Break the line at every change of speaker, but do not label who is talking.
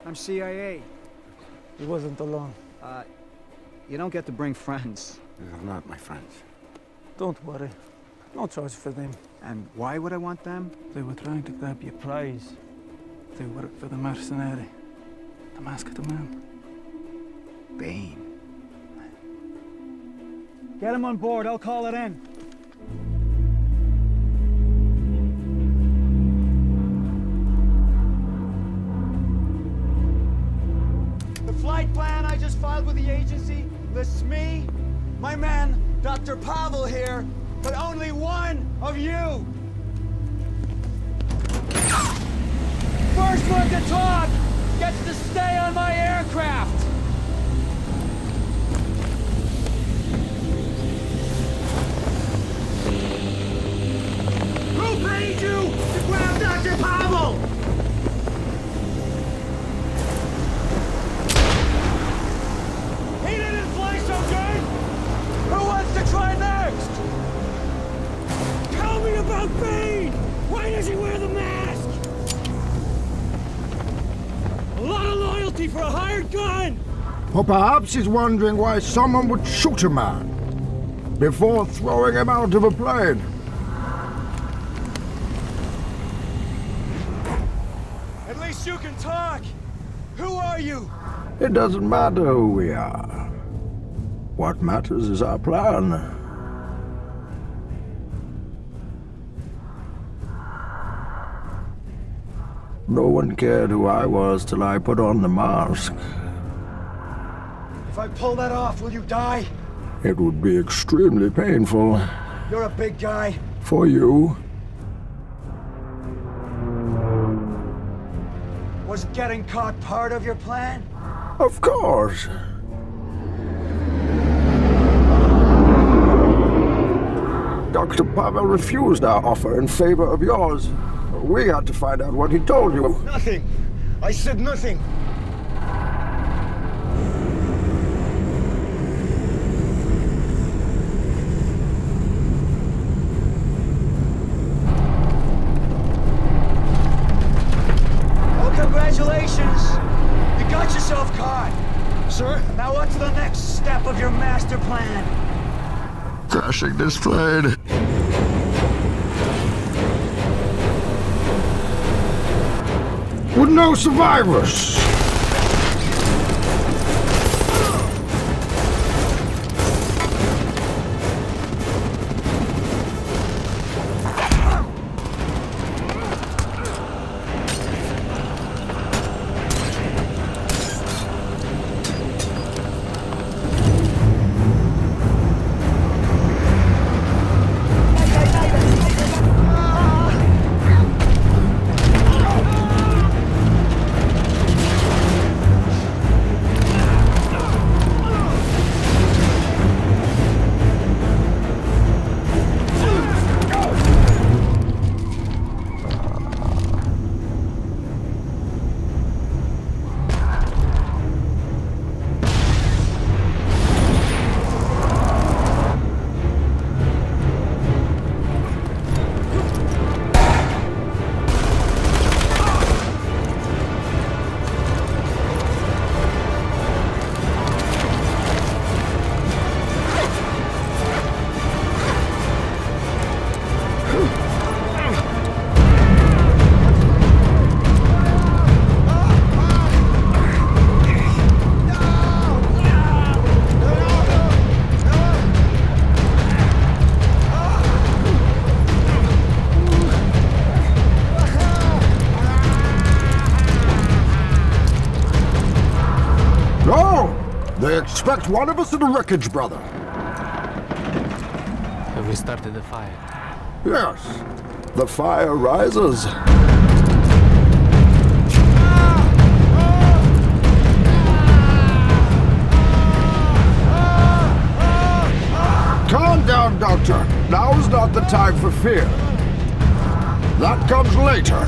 I'm CIA.
He wasn't alone.
You don't get to bring friends.
They're not my friends.
Don't worry. No charge for them.
And why would I want them?
They were trying to grab your prize. They work for the mercenary. The Masked Man.
BANE. Get him on board, I'll call it in. The flight plan I just filed with the agency lists me, my man, Dr. Pavel here, but only one of you. First one to talk gets to stay on my aircraft. Who paid you to grab Dr. Pavel? He didn't fly so good! Who wants to try next? Tell me about BANE! Why does he wear the mask? A lot of loyalty for a hired gun!
Or perhaps he's wondering why someone would shoot a man before throwing him out of a plane.
At least you can talk! Who are you?
It doesn't matter who we are. What matters is our plan. No one cared who I was till I put on the mask.
If I pull that off, will you die?
It would be extremely painful.
You're a big guy.
For you.
Was getting caught part of your plan?
Of course. Dr. Pavel refused our offer in favor of yours. We had to find out what he told you.
Nothing. I said nothing. Well, congratulations. You got yourself caught. Sir? Now what's the next step of your master plan?
Crashing this plane. With no survivors. They expect one of us in the wreckage, brother.
Have we started the fire?
Yes. The fire rises. Calm down, Doctor. Now's not the time for fear. That comes later.